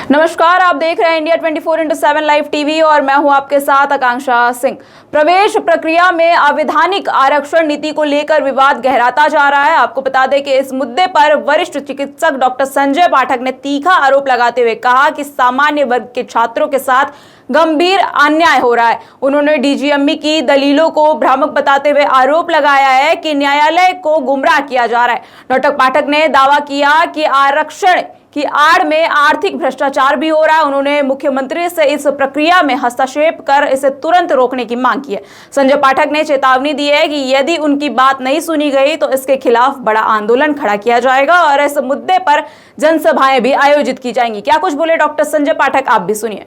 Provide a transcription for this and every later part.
नमस्कार, आप देख रहे हैं इंडिया 24/7 लाइव टीवी और मैं हूं आपके साथ आकांक्षा सिंह। प्रवेश प्रक्रिया में अवैधानिक आरक्षण नीति को लेकर विवाद गहराता जा रहा है। आपको बता दें कि इस मुद्दे पर वरिष्ठ चिकित्सक डॉक्टर संजय पाठक ने तीखा आरोप लगाते हुए कहा कि सामान्य वर्ग के छात्रों के साथ गंभीर अन्याय हो रहा है। उन्होंने डीजीएमई की दलीलों को भ्रामक बताते हुए आरोप लगाया है कि न्यायालय को गुमराह किया जा रहा है। डॉक्टर पाठक ने दावा किया कि आरक्षण की आड़ में आर्थिक भ्रष्टाचार भी हो रहा है। उन्होंने मुख्यमंत्री से इस प्रक्रिया में हस्तक्षेप कर इसे तुरंत रोकने की मांग की है। संजय पाठक ने चेतावनी दी है कि यदि उनकी बात नहीं सुनी गई तो इसके खिलाफ बड़ा आंदोलन खड़ा किया जाएगा और इस मुद्दे पर जनसभाएं भी आयोजित की जाएंगी। क्या कुछ बोले डॉक्टर संजय पाठक, आप भी सुनिए।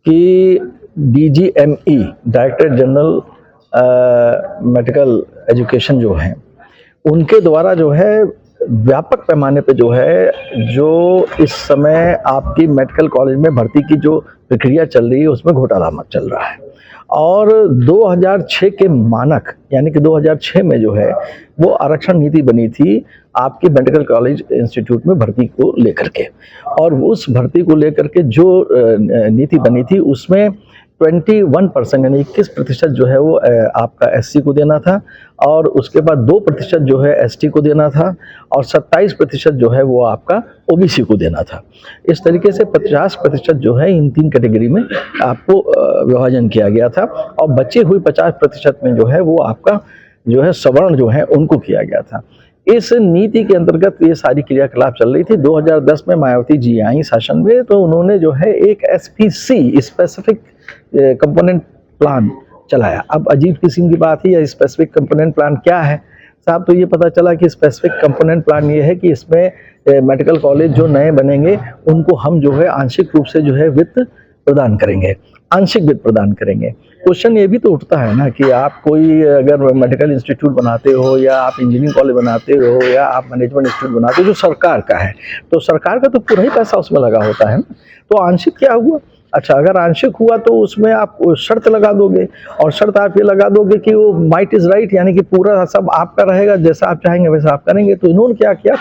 कि DGME director general medical education जो है उनके द्वारा जो है व्यापक पैमाने पे जो है जो इस समय आपकी मेडिकल कॉलेज में भर्ती की जो प्रक्रिया चल रही है उसमें घोटाला मत चल रहा है। और 2006 के मानक यानी कि 2006 में जो है वो आरक्षण नीति बनी थी आपकी मेडिकल कॉलेज इंस्टीट्यूट में भर्ती को लेकर के, और उस भर्ती को लेकर के जो नीति बनी थी उसमें 21% यानी 21% जो है वो आपका एससी को देना था, और उसके बाद 2% जो है एसटी को देना था, और 27% जो है वो आपका ओबीसी को देना था। इस तरीके से 50% जो है इन तीन कैटेगरी में आपको विभाजन किया गया था, और बची हुई 50% में जो है वो आपका जो है सवर्ण जो है उनको किया गया था। इस नीति के अंतर्गत ये सारी क्रियाकलाप चल रही थी। 2010 में मायावती जी आई शासन में, तो उन्होंने जो है एक एसपीसी स्पेसिफिक कंपोनेंट प्लान चलाया। अब अजीब किस्म की बात है, यह स्पेसिफिक कंपोनेंट प्लान क्या है साहब? तो ये पता चला कि स्पेसिफिक कंपोनेंट प्लान ये है कि इसमें मेडिकल कॉलेज जो नए बनेंगे उनको हम जो है आंशिक रूप से जो है वित्त प्रदान करेंगे, आंशिक वित्त प्रदान करेंगे। क्वेश्चन ये भी तो उठता है ना कि आप कोई अगर मेडिकल इंस्टीट्यूट बनाते हो या आप इंजीनियरिंग कॉलेज बनाते हो या आप मैनेजमेंट इंस्टीट्यूट बनाते हो जो सरकार का है, तो सरकार का तो पूरा ही पैसा उसमें लगा होता है ना। तो आंशिक क्या हुआ? अच्छा, अगर आंशिक हुआ तो उसमें आप शर्त लगा दोगे, और शर्त आप ये लगा दोगे कि वो माइट इज राइट, यानी कि पूरा सब आपका रहेगा, जैसा आप चाहेंगे वैसा आप करेंगे। तो इन्होंने क्या किया,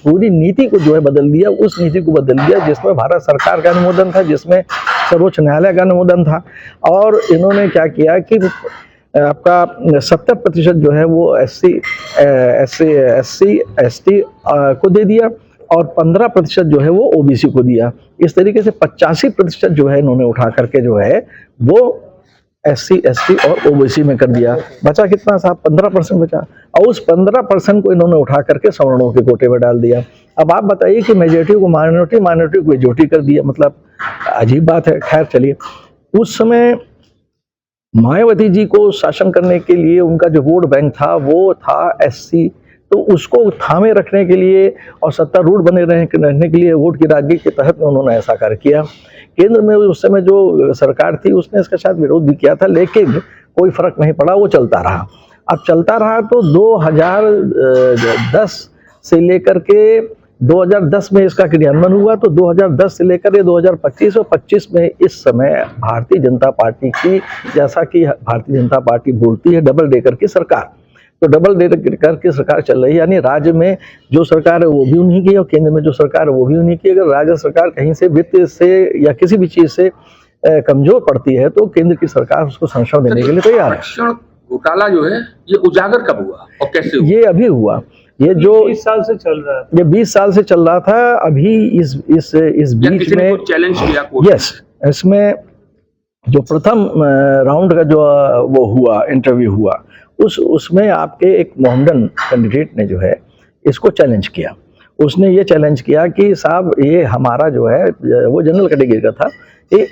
पूरी नीति को जो है बदल दिया, उस नीति को बदल दिया जिसमें भारत सरकार का अनुमोदन था, जिसमें सर्वोच्च न्यायालय का अनुमोदन था। और इन्होंने क्या किया कि आपका 70% जो है वो एससी एसटी को दे दिया, और 15% जो है वो ओबीसी को दिया। इस तरीके से 85% जो है इन्होंने उठा करके जो है वो एससी एसटी और ओबीसी में कर दिया। बचा कितना साहब? 15% बचा, और उस 15% को इन्होंने उठा करके सवर्णों के कोटे में डाल दिया। अब आप बताइए कि मेजॉरिटी को माइनॉरिटी, माइनॉरिटी को मेजॉरिटी कर दिया, मतलब अजीब बात है। खैर चलिए, उस समय मायावती जी को शासन करने के लिए उनका जो वोट बैंक था वो था एससी, तो उसको थामे रखने के लिए और सत्तारूढ़ बने रहने के लिए वोट की राजनीति के तहत में उन्होंने ऐसा कार्य किया। केंद्र में उस समय जो सरकार थी उसने इसका शायद विरोध भी किया था, लेकिन कोई फर्क नहीं पड़ा, वो चलता रहा। अब चलता रहा तो 2010 से लेकर के 2010 में इसका क्रियान्वयन हुआ, तो 2010 से लेकर के 2025 और 25 में इस समय भारतीय जनता पार्टी की, जैसा कि भारतीय जनता पार्टी बोलती है, डबल डेकर की सरकार, तो डबल डेकर की सरकार चल रही है। यानी राज्य में जो सरकार है वो भी उन्हीं की और केंद्र में जो सरकार है वो भी उन्हीं की। अगर राज्य सरकार कहीं से वित्त से या किसी भी चीज से कमजोर पड़ती है तो केंद्र की सरकार उसको संरक्षण देने के लिए तैयार है। घोटाला जो है ये उजागर कब हुआ और कैसे हुआ? ये अभी हुआ, ये जो 20 साल से चल रहा है, ये 20 साल से चल रहा था। अभी इस बीच में चैलेंज किया? यस, इसमें जो प्रथम राउंड का जो वो हुआ, इंटरव्यू हुआ, उसमें आपके एक मोहम्मदन कैंडिडेट ने जो है इसको चैलेंज किया। उसने ये चैलेंज किया कि साहब ये हमारा जो है, वो जनरल कैटेगरी का था, ये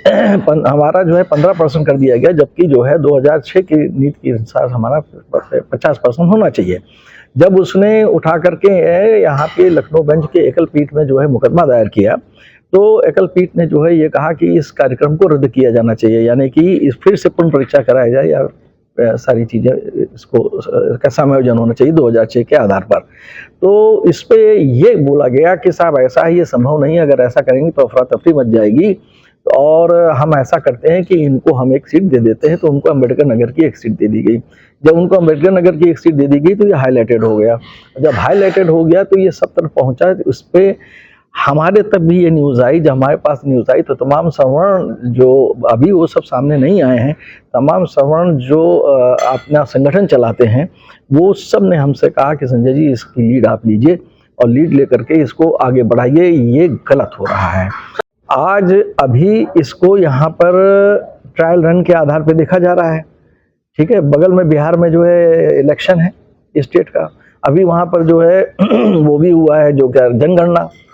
हमारा जो है 15% कर दिया गया, जबकि जो है 2006 की नीति के अनुसार हमारा 50% होना चाहिए। जब उसने उठा करके यहाँ पे लखनऊ बेंच के एकल पीठ में जो है मुकदमा दायर किया, तो एकल पीठ ने जो है ये कहा कि इस कार्यक्रम को रद्द किया जाना चाहिए, यानी कि फिर से पुनः परीक्षा कराया जाए या सारी चीज़ें इसको का समायोजन होना चाहिए 2006 के आधार पर। तो इस पे ये बोला गया कि साहब ऐसा है, ये संभव नहीं है, अगर ऐसा करेंगे तो अफरा तफरी मच जाएगी, और हम ऐसा करते हैं कि इनको हम एक सीट दे देते हैं। तो उनको अम्बेडकर नगर की एक सीट दे दी गई। जब उनको अम्बेडकर नगर की एक सीट दे दी गई तो ये हाईलाइटेड हो गया। जब हाईलाइटेड हो गया तो ये सब तरफ पहुंचा, उस पर हमारे तक भी ये न्यूज़ आई, जब हमारे पास न्यूज़ आई तो तमाम सवर्ण जो अभी वो सब सामने नहीं आए हैं, तमाम सवर्ण जो अपना संगठन चलाते हैं, वो सब ने हमसे कहा कि संजय जी इसकी लीड आप लीजिए और लीड लेकर के इसको आगे बढ़ाइए, ये गलत हो रहा है। आज अभी इसको यहाँ पर ट्रायल रन के आधार पर देखा जा रहा है, ठीक है। बगल में बिहार में जो है इलेक्शन है स्टेट का, अभी वहाँ पर जो है वो भी हुआ है, जो क्या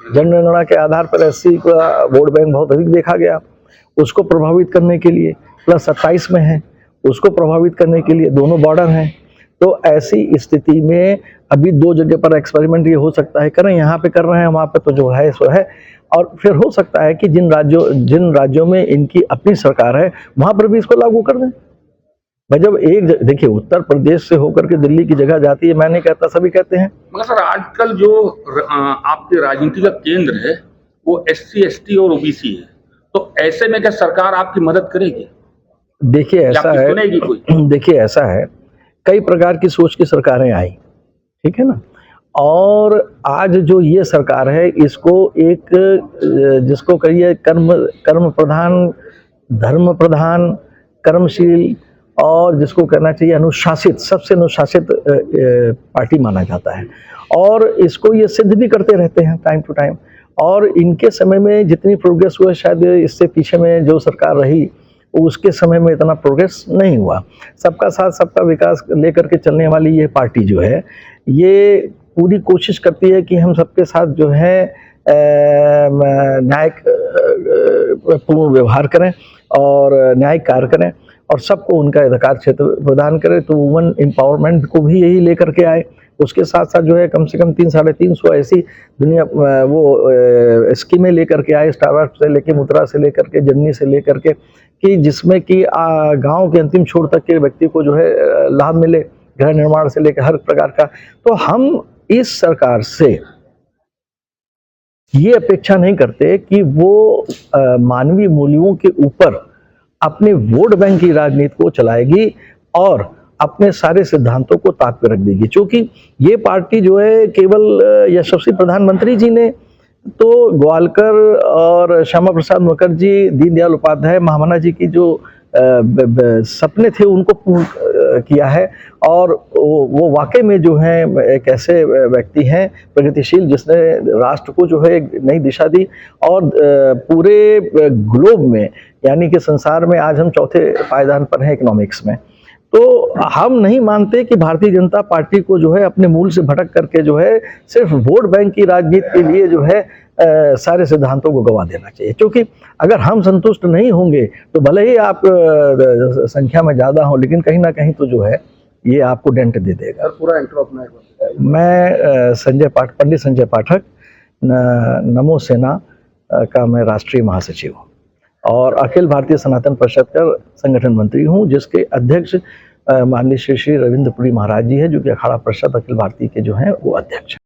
जनगणना के आधार पर एससी का वोट बैंक बहुत अधिक देखा गया, उसको प्रभावित करने के लिए प्लस 27 में है, उसको प्रभावित करने के लिए दोनों बॉर्डर हैं। तो ऐसी स्थिति में अभी 2 जगह पर एक्सपेरिमेंट ये हो सकता है करें, यहाँ पे कर रहे हैं, वहाँ पे तो जो है सो है। और फिर हो सकता है कि जिन राज्यों में इनकी अपनी सरकार है वहाँ पर भी इसको लागू कर दें। भाई जब देखिए उत्तर प्रदेश से होकर के दिल्ली की जगह जाती है, मैं नहीं कहता, सभी कहते हैं। मगर सर आजकल जो आपके राजनीति का केंद्र है वो SC ST और OBC है, तो ऐसे में क्या सरकार आपकी मदद करेगी? देखिए ऐसा है, देखिए ऐसा है, कई प्रकार की सोच की सरकारें आई, ठीक है ना। और आज जो ये सरकार है इसको एक जिसको कहिए कर्म प्रधान, धर्म प्रधान, कर्मशील और जिसको कहना चाहिए अनुशासित, सबसे अनुशासित पार्टी माना जाता है। और इसको ये सिद्ध भी करते रहते हैं टाइम टू टाइम। और इनके समय में जितनी प्रोग्रेस हुआ, शायद इससे पीछे में जो सरकार रही उसके समय में इतना प्रोग्रेस नहीं हुआ। सबका साथ सबका विकास लेकर के चलने वाली ये पार्टी जो है, ये पूरी कोशिश करती है कि हम सबके साथ जो है न्यायिक पूर्ण व्यवहार करें और न्यायिक कार्य करें और सबको उनका अधिकार क्षेत्र प्रदान करें। तो वुमेन एम्पावरमेंट को भी यही लेकर के आए। उसके साथ साथ जो है कम से कम 300-350 ऐसी दुनिया वो स्कीमें लेकर के आए, स्टार्टअप से लेकर मुद्रा से लेकर के जननी से लेकर के, कि जिसमें कि गांव के अंतिम छोर तक के व्यक्ति को जो है लाभ मिले, गृह निर्माण से लेकर हर प्रकार का। तो हम इस सरकार से ये अपेक्षा नहीं करते कि वो मानवीय मूल्यों के ऊपर अपने वोट बैंक की राजनीति को चलाएगी और अपने सारे सिद्धांतों को ताक पर रख देगी। क्योंकि ये पार्टी जो है केवल यशस्वी प्रधानमंत्री जी ने तो ग्वालकर और श्यामा प्रसाद मुखर्जी, दीनदयाल उपाध्याय, महामना जी की जो सपने थे उनको पूर्ण किया है। और वो वाकई में जो है एक ऐसे व्यक्ति हैं प्रगतिशील, जिसने राष्ट्र को जो है नई दिशा दी। और पूरे ग्लोब में यानी कि संसार में आज हम चौथे पायदान पर हैं इकोनॉमिक्स में। तो हम नहीं मानते कि भारतीय जनता पार्टी को जो है अपने मूल से भटक करके जो है सिर्फ वोट बैंक की राजनीति के लिए जो है सारे सिद्धांतों को गवा देना चाहिए। क्योंकि अगर हम संतुष्ट नहीं होंगे तो भले ही आप संख्या में ज़्यादा हो, लेकिन कहीं ना कहीं तो जो है ये आपको डेंट दे देगा। पूरा इंट्रो अपना मैं पंडित संजय पाठक, नमो सेना का मैं राष्ट्रीय महासचिव हूँ और अखिल भारतीय सनातन परिषद का संगठन मंत्री हूँ, जिसके अध्यक्ष माननीय श्री रविंद्र पुरी महाराज जी हैं, जो कि अखाड़ा परिषद अखिल भारतीय के जो हैं वो अध्यक्ष हैं।